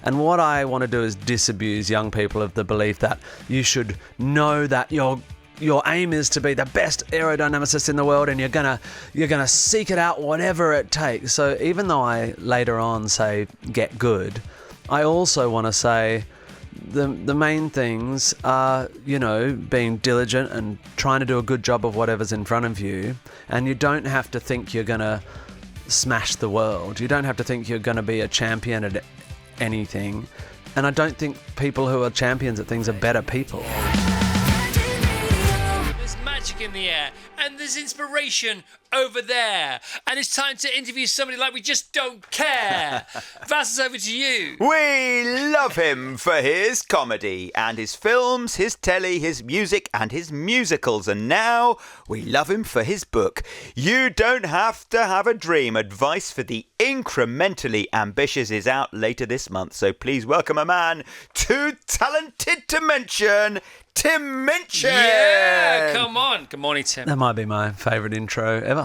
And what I want to do is disabuse young people of the belief that you should know that your aim is to be the best aerodynamicist in the world, and you're gonna seek it out whatever it takes. So even though I later on say get good, I also want to say the main things are, being diligent and trying to do a good job of whatever's in front of you. And you don't have to think you're gonna smash the world. You don't have to think you're gonna be a champion at anything. And I don't think people who are champions at things are better people. In the air, and there's inspiration over there, and it's time to interview somebody like we just don't care. Vas, over to you. We love him for his comedy and his films, his telly, his music and his musicals, and now we love him for his book, You Don't Have to Have a Dream. Advice for the Incrementally Ambitious is out later this month, so please welcome a man too talented to mention, Tim Minchin! Yeah, come on. Good morning, Tim. That might be my favourite intro ever.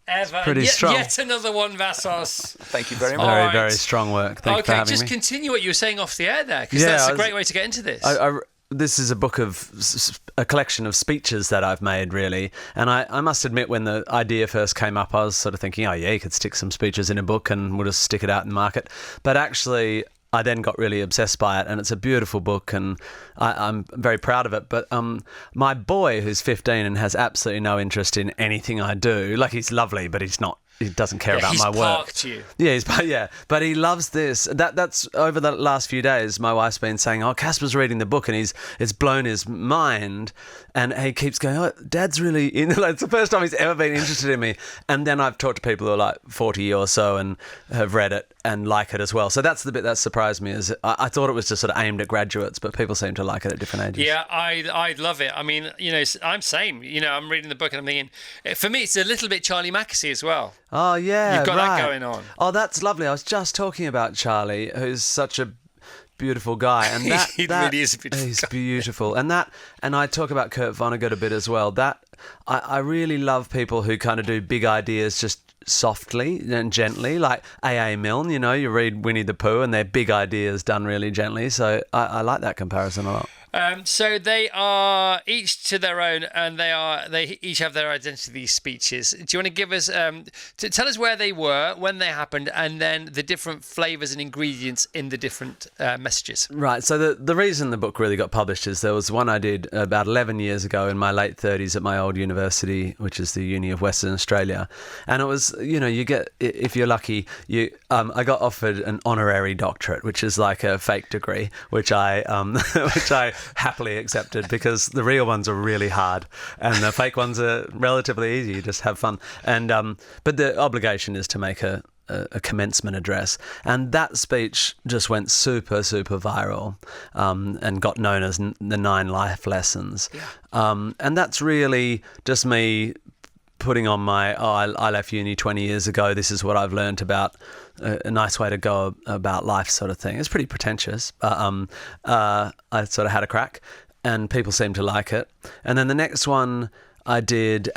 Ever. Pretty strong. Yet another one, Vassos. Thank you very much. Very, very strong work. Thank you for having me. Okay, just continue what you were saying off the air there, because that's a great way to get into this. This is a book of a collection of speeches that I've made, really. And I must admit, when the idea first came up, I was sort of thinking, oh, yeah, you could stick some speeches in a book and we'll just stick it out in the market. But actually, I then got really obsessed by it, and it's a beautiful book, and I'm very proud of it. But my boy, who's 15 and has absolutely no interest in anything I do, like, he's lovely, but he doesn't care about my work. He's parked you. Yeah, but he loves this. That's over the last few days. My wife's been saying, "Oh, Casper's reading the book, and it's blown his mind." And he keeps going, "Oh, Dad's really in." Like, it's the first time he's ever been interested in me. And then I've talked to people who are like 40 or so and have read it and like it as well. So that's the bit that surprised me. Is I thought it was just sort of aimed at graduates, but people seem to like it at different ages. Yeah, I love it. I mean, I'm same. I'm reading the book and I'm thinking, for me, it's a little bit Charlie Mackesy as well. Oh, yeah, you've got right. that going on. Oh, that's lovely. I was just talking about Charlie, who's such a beautiful guy, and he really is a beautiful guy. He's beautiful, and I talk about Kurt Vonnegut a bit as well. That I really love people who kind of do big ideas just softly and gently, like A.A. Milne. You read Winnie the Pooh, and they're big ideas done really gently. So I like that comparison a lot. So they are each to their own, and they each have their identity speeches. Do you want to give us, tell us where they were, when they happened, and then the different flavours and ingredients in the different messages? Right. So the reason the book really got published is there was one I did about 11 years ago in my late 30s at my old university, which is the Uni of Western Australia, and it was, you get, if you're lucky, I got offered an honorary doctorate, which is like a fake degree, which I happily accepted, because the real ones are really hard and the fake ones are relatively easy. You just have fun. And but the obligation is to make a commencement address, and that speech just went super, super viral, and got known as the 9 life lessons. Yeah. And that's really just me putting on my, I left uni 20 years ago, this is what I've learned about a nice way to go about life, sort of thing. It's pretty pretentious, but I sort of had a crack, and people seemed to like it. And then the next one I did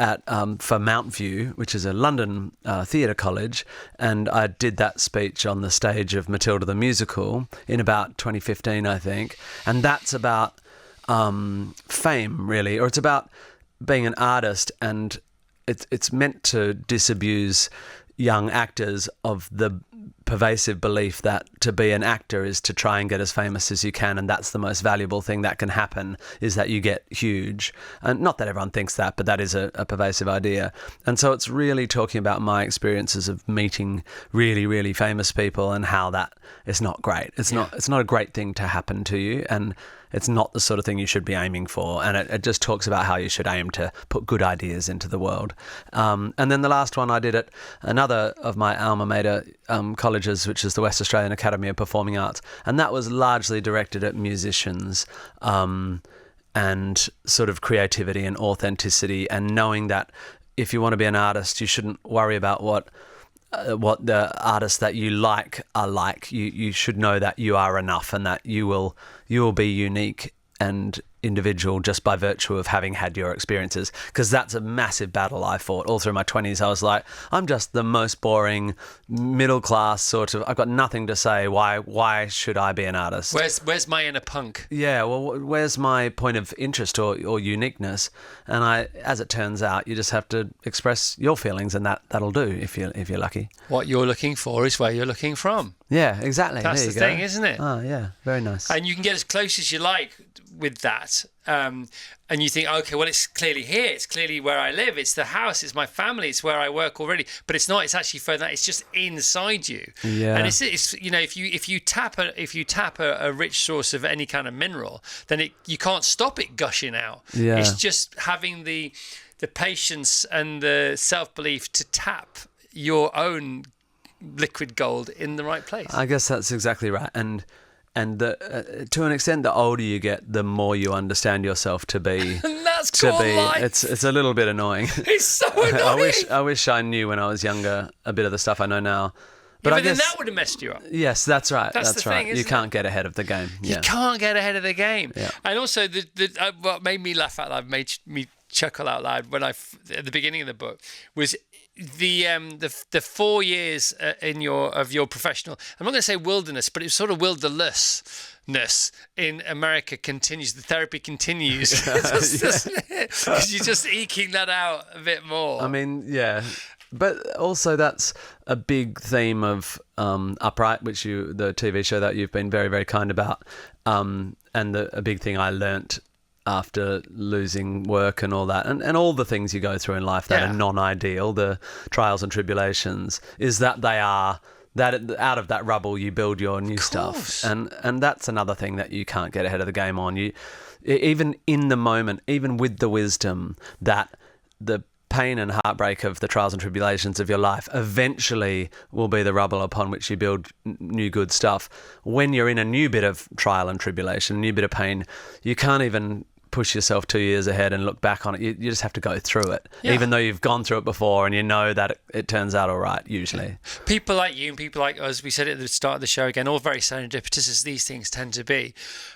for Mount View, which is a London theatre college, and I did that speech on the stage of Matilda the Musical in about 2015, I think. And that's about fame, really, or it's about being an artist, and it's meant to disabuse young actors of the pervasive belief that to be an actor is to try and get as famous as you can, and that's the most valuable thing that can happen, is that you get huge. And not that everyone thinks that, but that is a pervasive idea. And so it's really talking about my experiences of meeting really, really famous people, and how that is not great. It's not a great thing to happen to you, and it's not the sort of thing you should be aiming for. And it just talks about how you should aim to put good ideas into the world. And then the last one I did at another of my alma mater colleges, which is the West Australian Academy of Performing Arts. And that was largely directed at musicians, and sort of creativity and authenticity, and knowing that if you want to be an artist, you shouldn't worry about what the artists that you like are like. You should know that you are enough, and that you will be unique, and individual just by virtue of having had your experiences, because that's a massive battle I fought all through my 20s. I was like, I'm just the most boring middle class sort of, I've got nothing to say. Why should I be an artist? Where's my inner punk? Yeah, well, where's my point of interest or uniqueness? And as it turns out, you just have to express your feelings, and that'll do if you're lucky. What you're looking for is where you're looking from. Yeah, exactly. That's there the you go. thing, isn't it? Oh, yeah, very nice. And you can get as close as you like with that. And you think, okay, well, it's clearly here. It's clearly where I live. It's the house. It's my family. It's where I work already. But it's not. It's actually further than that. It's just inside you. Yeah. And it's you know, if you tap a rich source of any kind of mineral, then you can't stop it gushing out. Yeah. It's just having the patience and the self-belief to tap your own liquid gold in the right place. I guess that's exactly right. And to an extent, the older you get, the more you understand yourself to be. And that's called life. It's a little bit annoying. It's so annoying. I wish I knew when I was younger a bit of the stuff I know now. But I then guess that would have messed you up. Yes, that's right. That's the right. thing, You can't get ahead of the game. You can't get ahead of the game. Yeah. And also, what made me laugh out loud, made me chuckle out loud when at the beginning of the book was the 4 years of your professional. I'm not going to say wilderness, but it's sort of wildernessness in America continues. The therapy continues. Because you're just eking that out a bit more. I mean, yeah. But also that's a big theme of Upright, which the TV show that you've been very, very kind about. And a big thing I learnt after losing work and all that, and all the things you go through in life that are non-ideal, the trials and tribulations, is that they are... that out of that rubble you build your new stuff. And that's another thing that you can't get ahead of the game on. You, even in the moment, even with the wisdom that the pain and heartbreak of the trials and tribulations of your life eventually will be the rubble upon which you build new good stuff. When you're in a new bit of trial and tribulation, a new bit of pain, you can't even push yourself 2 years ahead and look back on it. You just have to go through it, even though you've gone through it before and you know that it turns out all right, usually. People like you and people like us, we said it at the start of the show again, all very serendipitous as these things tend to be.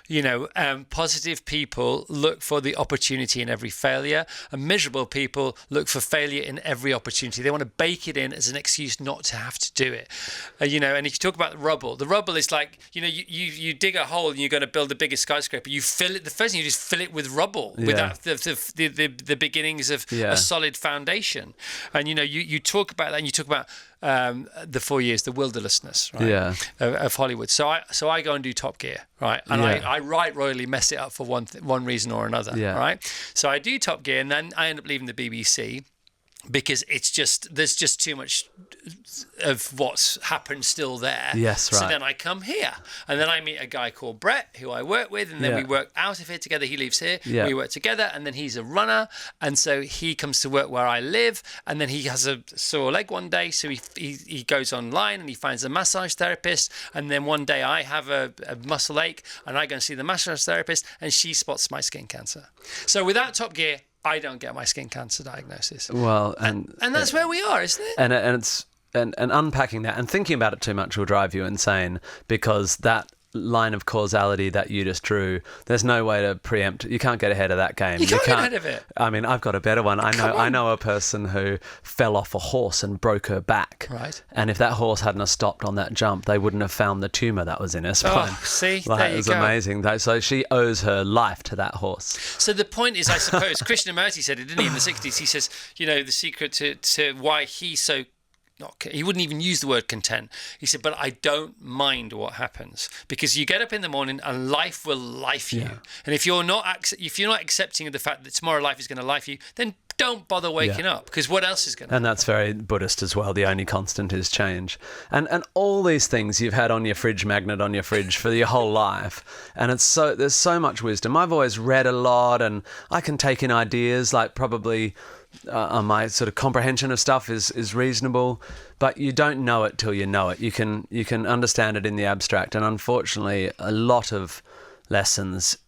You know, positive people look for the opportunity in every failure, and miserable people look for failure in every opportunity. They want to bake it in as an excuse not to have to do it. You know, and if you talk about the rubble is like, you know, you dig a hole and you're going to build the biggest skyscraper. You fill it, the first thing you just fill it with rubble, without the beginnings of a solid foundation. And, you know, you talk about that, and you talk about the 4 years, the wildernessness, right? Of Hollywood. So I go and do Top Gear, right? And I royally mess it up for one reason or another, right? So I do Top Gear, and then I end up leaving the BBC because there's just too much of what's happened still there. Yes, right. So then I come here, and then I meet a guy called Brett, who I work with, and then we work out of here together. He lives here, we work together, and then he's a runner, and so he comes to work where I live, and then he has a sore leg one day, so he goes online and he finds a massage therapist, and then one day I have a muscle ache, and I go and see the massage therapist, and she spots my skin cancer. So without Top Gear, I don't get my skin cancer diagnosis. Well, and that's where we are, isn't it? And it's and unpacking that and thinking about it too much will drive you insane, because that line of causality that you just drew, there's no way to preempt. You can't get ahead of that game. You can't get ahead of it. I mean, I've got a better one. I know a person who fell off a horse and broke her back. Right. And if that horse hadn't have stopped on that jump, they wouldn't have found the tumour that was in her spine. Oh, see, like, there you go. It was amazing. So she owes her life to that horse. So the point is, I suppose, Krishnamurti said it, didn't he, in the 60s? He says, you know, the secret to why he's so... he wouldn't even use the word content. He said, but I don't mind what happens, because you get up in the morning and life will life you. And if you're not accepting of the fact that tomorrow life is going to life you, then don't bother waking up, because what else is going to happen? And that's very Buddhist as well. The only constant is change. And all these things you've had on your fridge magnet on your fridge for your whole life. And there's so much wisdom. I've always read a lot, and I can take in ideas, like probably... my sort of comprehension of stuff is reasonable, but you don't know it till you know it. You can understand it in the abstract, and unfortunately, a lot of lessons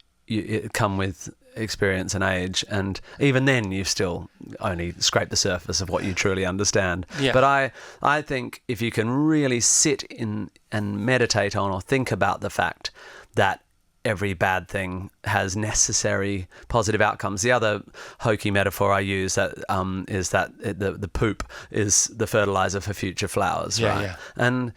come with experience and age, and even then, you've still only scraped the surface of what you truly understand. Yeah. But I think if you can really sit in and meditate on or think about the fact that every bad thing has necessary positive outcomes. The other hokey metaphor I use is that the poop is the fertilizer for future flowers, right? Yeah. And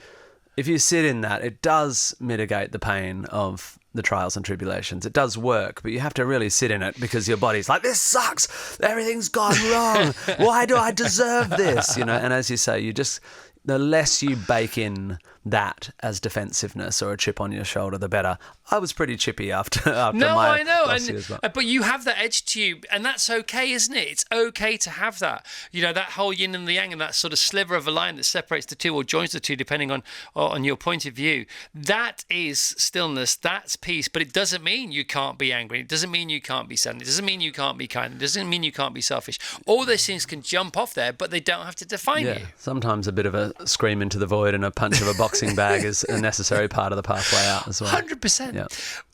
if you sit in that, it does mitigate the pain of the trials and tribulations. It does work, but you have to really sit in it, because your body's like, this sucks, everything's gone wrong, why do I deserve this? And as you say, the less you bake in that as defensiveness or a chip on your shoulder, the better. I was pretty chippy after No, my I know, last year's one. but you have that edge to you, and that's okay, isn't it? It's okay to have that. That whole yin and the yang, and that sort of sliver of a line that separates the two or joins the two, depending on your point of view. That is stillness. That's peace. But it doesn't mean you can't be angry. It doesn't mean you can't be sad. It doesn't mean you can't be kind. It doesn't mean you can't be selfish. All those things can jump off there, but they don't have to define you. Sometimes a bit of a scream into the void and a punch of a boxing bag is a necessary part of the pathway out as well. 100%. Yeah.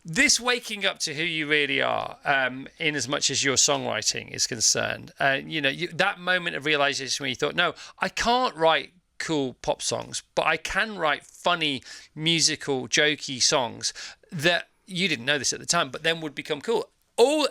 This waking up to who you really are, in as much as your songwriting is concerned, that moment of realization when you thought, no, I can't write cool pop songs, but I can write funny, musical, jokey songs that you didn't know this at the time, but then would become cool.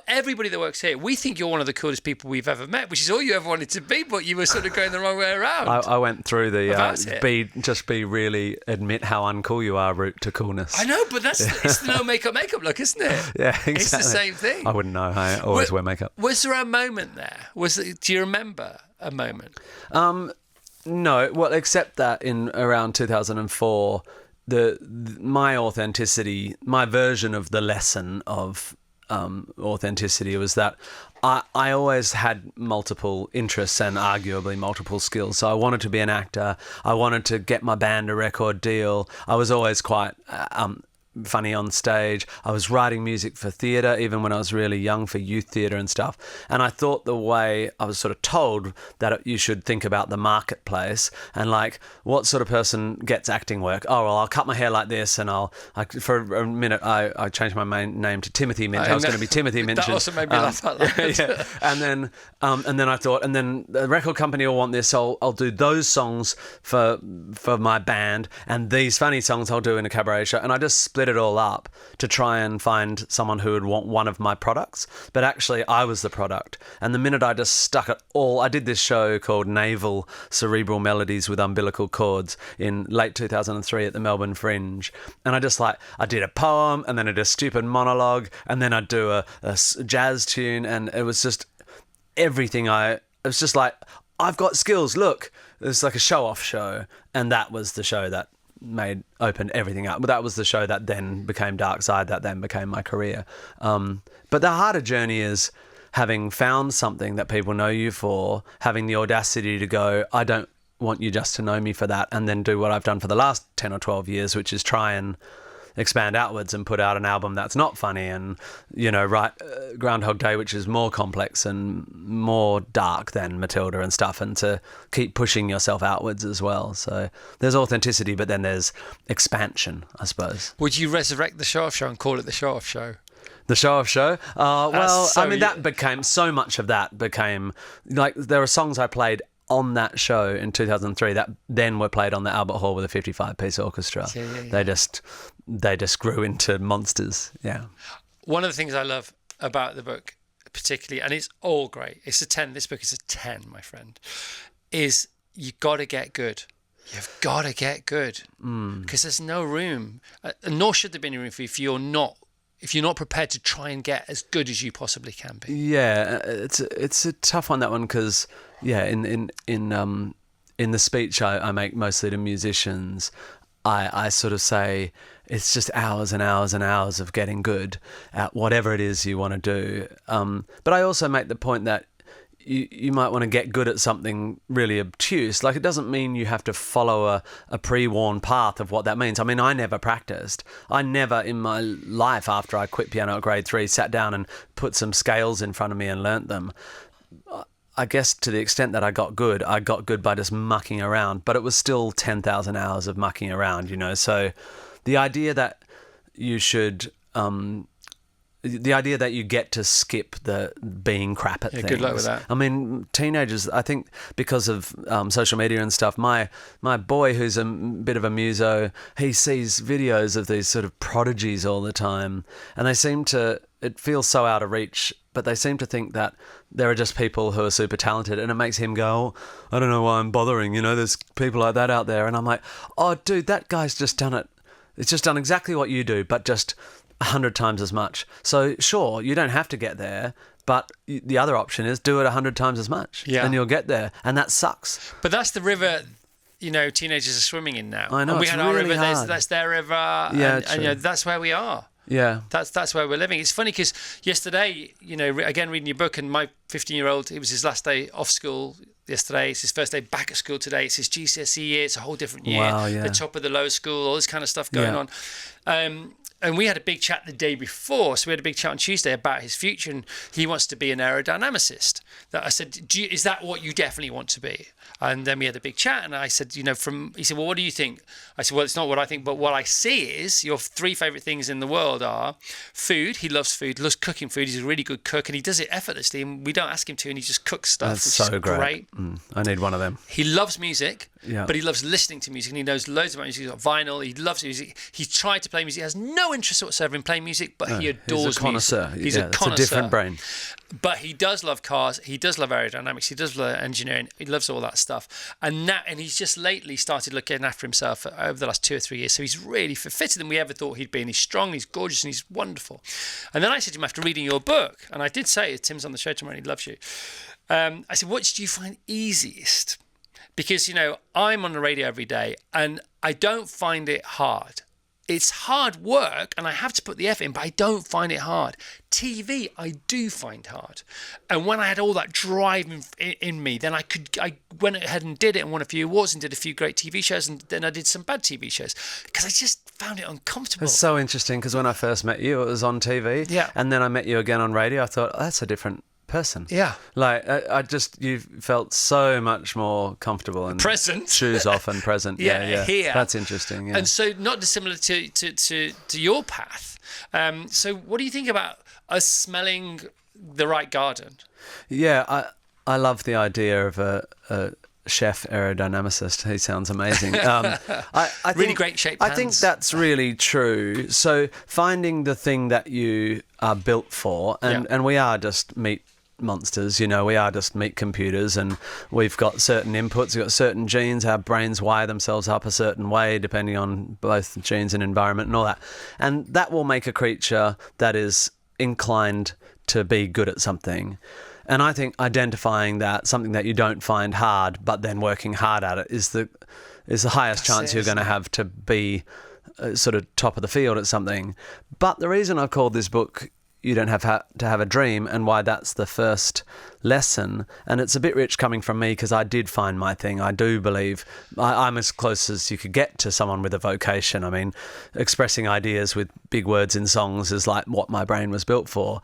Everybody that works here, we think you're one of the coolest people we've ever met, which is all you ever wanted to be, but you were sort of going the wrong way around. I went through the really admit how uncool you are route to coolness. I know, but it's the no makeup look, isn't it? Yeah, exactly. It's the same thing. I wouldn't know. I always wear makeup. Was there a moment there? Do you remember a moment? No, well, except that in around 2004, my authenticity, my version of the lesson of authenticity was that I always had multiple interests and arguably multiple skills. So I wanted to be an actor. I wanted to get my band a record deal. I was always quite funny on stage. I was writing music for theatre, even when I was really young, for youth theatre and stuff. And I thought the way I was sort of told that you should think about the marketplace and like, what sort of person gets acting work? Oh, well, I'll cut my hair like this, and for a minute I changed my name to Timothy Minchin. I was going to be Timothy Minchin. That also made me laugh out loud. Yeah. And then I thought, and then the record company will want this, so I'll do those songs for my band, and these funny songs I'll do in a cabaret show. And I just split it all up to try and find someone who would want one of my products, but actually I was the product. And the minute I just stuck it all, I did this show called Naval Cerebral Melodies with Umbilical Chords in late 2003 at the Melbourne Fringe, and I did a poem, and then I did a stupid monologue, and then I'd do a jazz tune, and it was just everything. It was just like, I've got skills, look. It's like a show-off show, and that was the show that opened everything up. But that was the show that then became Dark Side, that then became my career. But the harder journey is having found something that people know you for, having the audacity to go, I don't want you just to know me for that, and then do what I've done for the last 10 or 12 years, which is try and expand outwards and put out an album that's not funny, and write Groundhog Day, which is more complex and more dark than Matilda and stuff, and to keep pushing yourself outwards as well. So there's authenticity, but then there's expansion, I suppose. Would you resurrect the show-off show and call it the show-off show? The show-off show? That became, so much of that became, like, there are songs I played on that show in 2003 that then were played on the Albert Hall with a 55-piece orchestra. Yeah. They just grew into monsters. Yeah. One of the things I love about the book, particularly, and it's all great, it's a 10. This book is a 10, my friend, is you got to get good. You've got to get good, because there's no room, nor should there be any room for you if you're not prepared to try and get as good as you possibly can be. Yeah, it's a tough one, that one, because in the speech I make mostly to musicians, I sort of say it's just hours and hours and hours of getting good at whatever it is you want to do. But I also make the point that you might want to get good at something really obtuse. Like, it doesn't mean you have to follow a pre-worn path of what that means. I mean, I never practiced. I never in my life, after I quit piano at grade 3, sat down and put some scales in front of me and learnt them. I guess to the extent that I got good by just mucking around, but it was still 10,000 hours of mucking around, So the idea that you should the idea that you get to skip the being crap at things. Good luck with that. I mean, teenagers, I think because of social media and stuff, my boy, who's a bit of a muso, he sees videos of these sort of prodigies all the time, and it feels so out of reach, but they seem to think that there are just people who are super talented, and it makes him go, I don't know why I'm bothering, there's people like that out there. And I'm like, oh, dude, that guy's just done it. It's just done exactly what you do, but just 100 times as much. So sure, you don't have to get there, but the other option is do it 100 times as much, and you'll get there. And that sucks. But that's the river, teenagers are swimming in now. I know, and we it's had our really river, hard. that's their river, Yeah, and that's where we are. Yeah. That's where we're living. It's funny because yesterday, again, reading your book, and my 15-year-old, it was his last day off school yesterday. It's his first day back at school today. It's his GCSE year. It's a whole different year. Wow, yeah. The top of the low school, all this kind of stuff going on. And we had a big chat the day before. So we had a big chat on Tuesday about his future, and he wants to be an aerodynamicist. That I said, is that what you definitely want to be? And then we had a big chat, and I said, he said, well, what do you think? I said, well, it's not what I think, but what I see is your 3 favourite things in the world are food. He loves food, loves cooking food. He's a really good cook, and he does it effortlessly, and we don't ask him to, and he just cooks stuff, That's which so is great. I need one of them. He loves music, Yeah. but he loves listening to music, and he knows loads about music. He's got vinyl. He loves music. He's tried to play music. He has no interest whatsoever in playing music, but he adores He's a connoisseur. music. He's a It's connoisseur. a different brain. But he does love cars. He does love aerodynamics. He does love engineering. He loves all that stuff. And he's just lately started looking after himself over the last 2 or 3 years. So he's really fitter than we ever thought he'd be. And he's strong, he's gorgeous, and he's wonderful. And then I said to him after reading your book, and I did say, Tim's on the show tomorrow and he loves you. I said, what do you find easiest? Because, I'm on the radio every day and I don't find it hard. It's hard work and I have to put the effort in, but I don't find it hard. TV, I do find hard. And when I had all that drive in me, then I went ahead and did it and won a few awards and did a few great TV shows, and then I did some bad TV shows because I just found it uncomfortable. It's so interesting because when I first met you, it was on TV. Yeah. And then I met you again on radio. I thought, oh, that's a different person. Yeah. Like, you felt so much more comfortable and present. Shoes off and present. Yeah. Here. That's interesting. Yeah. And so not dissimilar to your path. So what do you think about us smelling the right garden? Yeah, I love the idea of a chef aerodynamicist. He sounds amazing. I think, really great shaped hands. I think that's really true. So finding the thing that you are built for, and we are just meat monsters, we are just meat computers, and we've got certain inputs, we've got certain genes, our brains wire themselves up a certain way depending on both genes and environment and all that. And that will make a creature that is inclined to be good at something. And I think identifying that, something that you don't find hard, but then working hard at it is the highest chance you're going to have to be sort of top of the field at something. But the reason I've called this book You Don't Have to Have a Dream, and why that's the first lesson, and it's a bit rich coming from me because I did find my thing. I do believe I'm as close as you could get to someone with a vocation. I mean, expressing ideas with big words in songs is like what my brain was built for.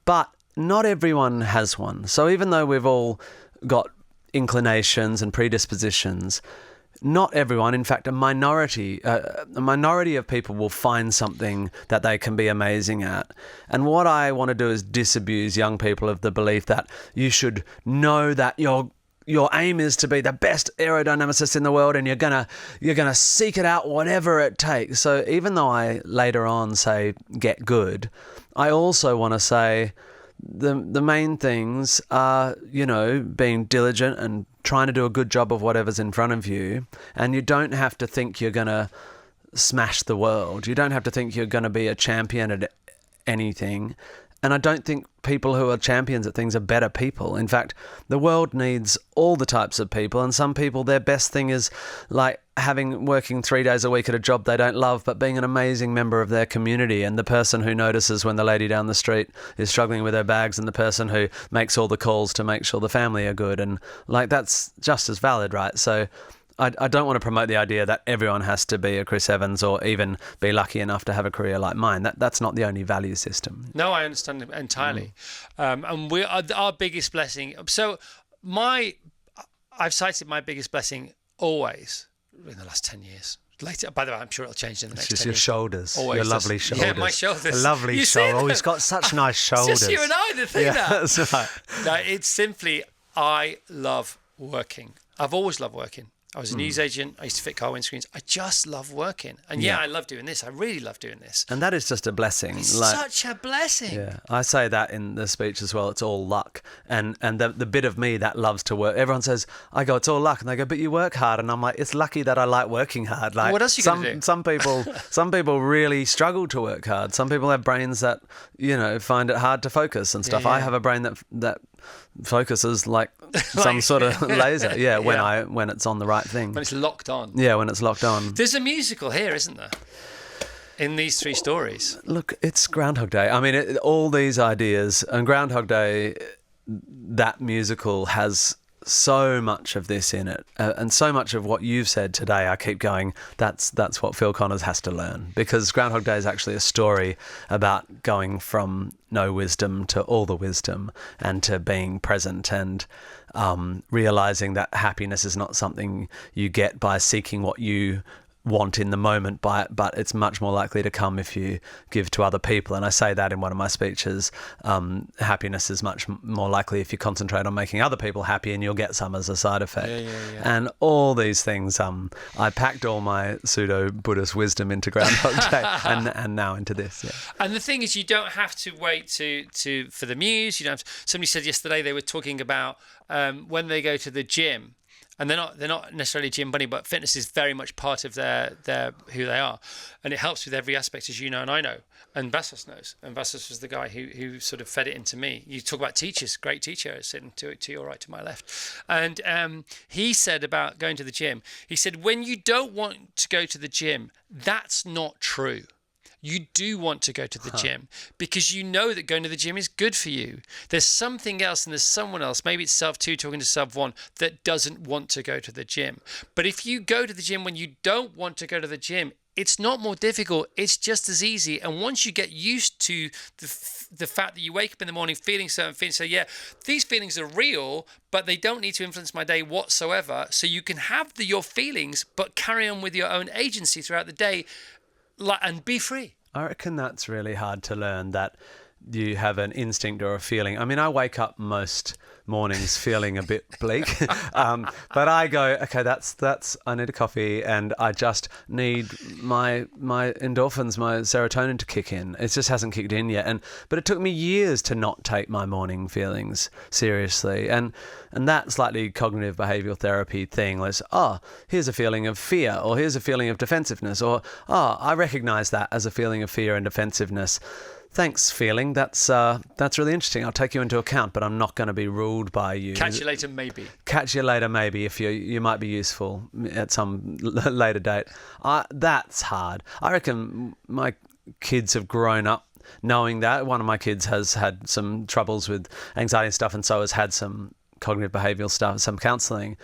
But not everyone has one. So even though we've all got inclinations and predispositions, not everyone, in fact, a minority of people will find something that they can be amazing at. And what I want to do is disabuse young people of the belief that you should know that your aim is to be the best aerodynamicist in the world, and you're gonna seek it out whatever it takes. So even though I later on say get good, I also want to say the main things are, being diligent and trying to do a good job of whatever's in front of you. And you don't have to think you're going to smash the world. You don't have to think you're going to be a champion at anything. And I don't think people who are champions at things are better people. In fact, the world needs all the types of people, and some people, their best thing is like working 3 days a week at a job they don't love, but being an amazing member of their community, and the person who notices when the lady down the street is struggling with her bags, and the person who makes all the calls to make sure the family are good. And like, that's just as valid, right? So I don't want to promote the idea that everyone has to be a Chris Evans or even be lucky enough to have a career like mine. That's not the only value system. No, I understand it entirely. And we are our biggest blessing. So I've cited my biggest blessing always in the last 10 years. later. By the way, I'm sure it'll change in the It's next just 10 your years. shoulders. Always Your does. lovely shoulders. Yeah, my shoulders. A lovely You see shoulder. Oh, them? he's got such nice shoulders. It's just you and I, the thing Yeah, that. that's right. No, it's simply, I love working. I've always loved working. I was a news agent. I used to fit car windscreens. I just love working. And I love doing this. I really love doing this. And that is just a blessing. It's such a blessing. Yeah, I say that in the speech as well. It's all luck, and the bit of me that loves to work. Everyone says, I go, it's all luck, and they go, but you work hard, and I'm like, it's lucky that I like working hard. Like, what else are you gonna do? Some people really struggle to work hard. Some people have brains that find it hard to focus and stuff. Yeah. I have a brain that focuses like some sort of laser. Yeah, when it's on the right thing. When it's locked on. Yeah, when it's locked on. There's a musical here, isn't there? In these 3 stories. Look, it's Groundhog Day. I mean, all these ideas, and Groundhog Day, that musical has so much of this in it, and so much of what you've said today. I keep going, that's what Phil Connors has to learn, because Groundhog Day is actually a story about going from no wisdom to all the wisdom, and to being present, and realizing that happiness is not something you get by seeking what you want in the moment, but it's much more likely to come if you give to other people. And I say that in one of my speeches. Happiness is much more likely if you concentrate on making other people happy, and you'll get some as a side effect. Yeah. And all these things, I packed all my pseudo-Buddhist wisdom into Groundhog Day and now into this. Yeah. And the thing is, you don't have to wait for the muse. You don't have to, somebody said yesterday they were talking about when they go to the gym. And they're not necessarily gym bunny, but fitness is very much part of their who they are, and it helps with every aspect, as you know and I know. And Vassos knows. And Vassos was the guy who sort of fed it into me. You talk about teachers, great teacher sitting to your right, to my left, and he said about going to the gym. He said, when you don't want to go to the gym, that's not true. You do want to go to the gym because you know that going to the gym is good for you. There's something else, and there's someone else, maybe it's self 2 talking to self 1, that doesn't want to go to the gym. But if you go to the gym when you don't want to go to the gym, it's not more difficult. It's just as easy. And once you get used to the fact that you wake up in the morning feeling certain feelings, so yeah, these feelings are real, but they don't need to influence my day whatsoever. So you can have your feelings, but carry on with your own agency throughout the day. And be free. I reckon that's really hard to learn, that you have an instinct or a feeling. I mean, I wake up most mornings feeling a bit bleak, but I go, okay, that's I need a coffee, and I just need my endorphins, my serotonin to kick in. It just hasn't kicked in yet, but it took me years to not take my morning feelings seriously, and that slightly cognitive behavioral therapy thing was, here's a feeling of fear, or here's a feeling of defensiveness, or I recognize that as a feeling of fear and defensiveness. Thanks, feeling. That's really interesting. I'll take you into account, but I'm not going to be ruled by you. Catch you later, maybe. Catch you later, maybe, if you might be useful at some later date. That's hard. I reckon my kids have grown up knowing that. One of my kids has had some troubles with anxiety and stuff, and so has had some cognitive behavioural stuff, some counselling,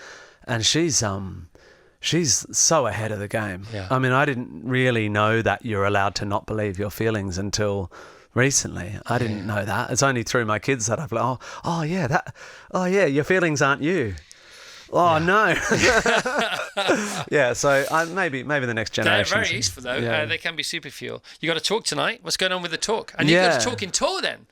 and she's so ahead of the game. Yeah. I mean, I didn't really know that you're allowed to not believe your feelings until recently. I didn't know that. It's only through my kids that I've like, your feelings aren't you. Oh, no. Yeah, so maybe the next generation. They're very useful, though. Yeah. They can be super fuel. You got to talk tonight. What's going on with the talk? And you've got a talking tour then.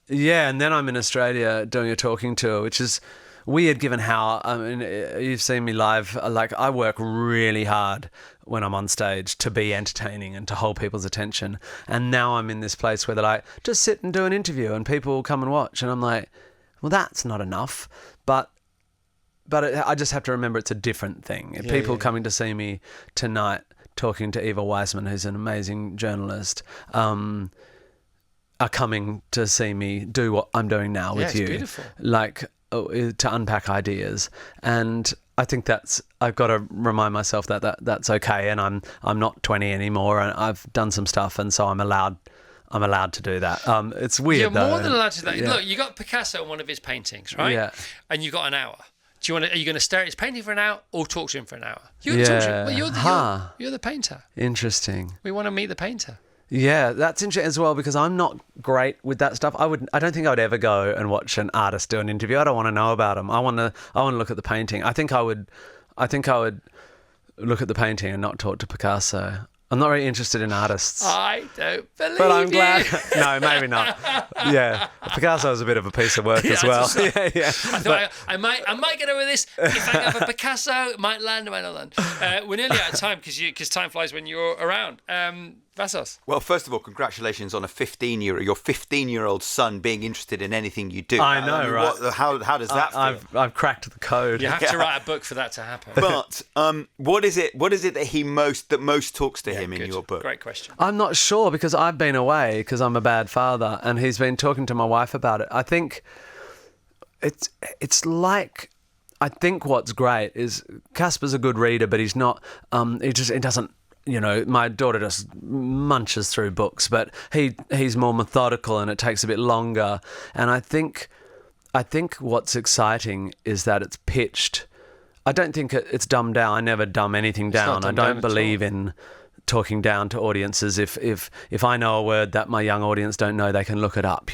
Yeah, and then I'm in Australia doing a talking tour, which is weird given how, I mean, you've seen me live. Like, I work really hard when I'm on stage to be entertaining and to hold people's attention. And now I'm in this place where they're like, just sit and do an interview and people will come and watch. And I'm like, well, that's not enough. But I just have to remember it's a different thing. People coming to see me tonight talking to Eva Wiseman, who's an amazing journalist, are coming to see me do what I'm doing now with you. Beautiful. Like, to unpack ideas. And I think I've got to remind myself that's okay. And I'm not 20 anymore, and I've done some stuff, and so I'm allowed to do that. It's weird. You're though. more than allowed to do that. Yeah. Look, you got Picasso in one of his paintings, right? Yeah. And you got an hour. Are you going to stare at his painting for an hour or talk to him for an hour? You're the painter. Interesting. We want to meet the painter. Yeah, that's interesting as well, because I'm not great with that stuff. I don't think I would ever go and watch an artist do an interview. I don't want to know about them. I want to look at the painting. I think I would look at the painting and not talk to Picasso. I'm not very interested in artists. I don't believe But I'm glad. you. No, maybe not. Yeah, Picasso was a bit of a piece of work as well. Yeah. I thought I might get over this. If I have a Picasso, it might land, it might not land. We're nearly out of time because time flies when you're around. Vassos. Well, first of all, congratulations on your 15-year-old son being interested in anything you do. I know, right? How does that feel? I've cracked the code. You have to write a book for that to happen. But what is it that most talks to him in your book? Great question. I'm not sure because I've been away because I'm a bad father, and he's been talking to my wife about it. I think it's like, I think what's great is Casper's a good reader, but he's not. He doesn't. My daughter just munches through books, but he's more methodical and it takes a bit longer. And I think what's exciting is that it's pitched. I don't think it's dumbed down. I never dumb anything down. I don't believe in talking down to audiences. If I know a word that my young audience don't know, they can look it up.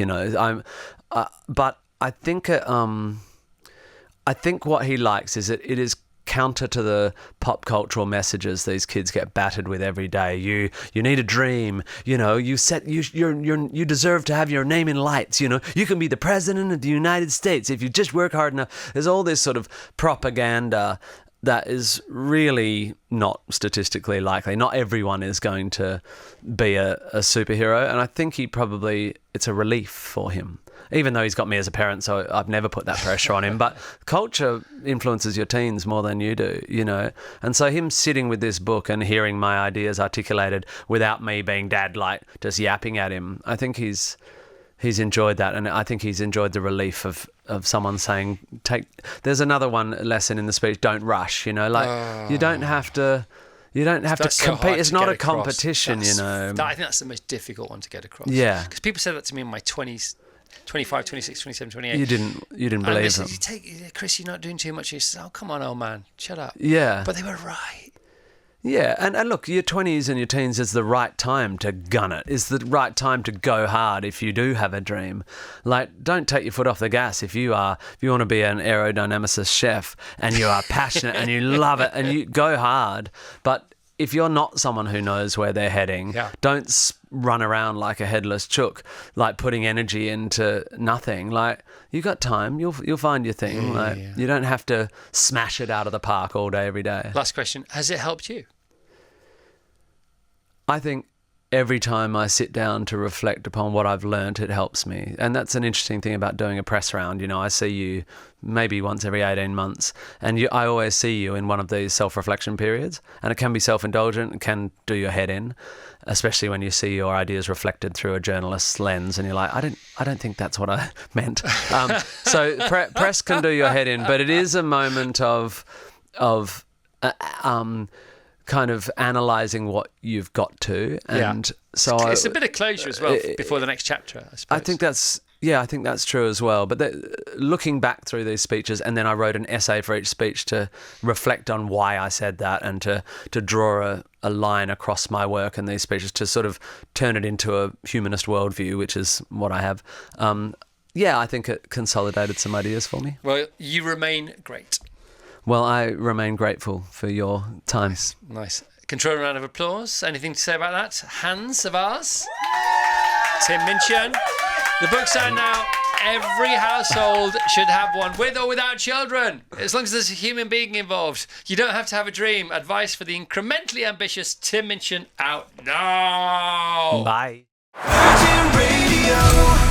But I think what he likes is it is counter to the pop cultural messages these kids get battered with every day. You need a dream. You deserve to have your name in lights. You can be the president of the United States if you just work hard enough. There's all this sort of propaganda that is really not statistically likely. Not everyone is going to be a superhero, and I think it's a relief for him. Even though he's got me as a parent, so I've never put that pressure on him. But culture influences your teens more than you do, And so him sitting with this book and hearing my ideas articulated without me being dad, like just yapping at him, I think he's enjoyed that. And I think he's enjoyed the relief of someone saying, there's another lesson in the speech, don't rush, you don't have to... You don't have to compete. It's not a competition, I think that's the most difficult one to get across. Yeah. Because people said that to me in my 20s. 25, 26, 27, 28. You didn't believe them. Chris, you're not doing too much. He says, oh, come on, old man, shut up. Yeah. But they were right. Yeah, and look, your 20s and your teens is the right time to gun it. It's the right time to go hard if you do have a dream. Like, don't take your foot off the gas if you want to be an aerodynamicist chef and you are passionate and you love it and you go hard. But if you're not someone who knows where they're heading, don't run around like a headless chook, like putting energy into nothing. Like, you got time, you'll find your thing. You don't have to smash it out of the park all day, every day. Last question: has it helped you? I think every time I sit down to reflect upon what I've learned, it helps me. And that's an interesting thing about doing a press round. I see you maybe once every 18 months, and I always see you in one of these self-reflection periods, and it can be self-indulgent, it can do your head in, especially when you see your ideas reflected through a journalist's lens, and you're like, I don't think that's what I meant. So press can do your head in, but it is a moment of kind of analysing what you've got to, and so it's a bit of closure as well before the next chapter, I suppose. I think that's true as well. But looking back through these speeches, and then I wrote an essay for each speech to reflect on why I said that, and to draw a line across my work in these speeches to sort of turn it into a humanist worldview, which is what I have. I think it consolidated some ideas for me. Well, you remain great. Well, I remain grateful for your time. Nice. Control round of applause. Anything to say about that? Hands of ours. Tim Minchin. The book's out now. Every household should have one, with or without children, as long as there's a human being involved. You don't have to have a dream. Advice for the incrementally ambitious Tim Minchin, out now. Bye. Virgin Radio.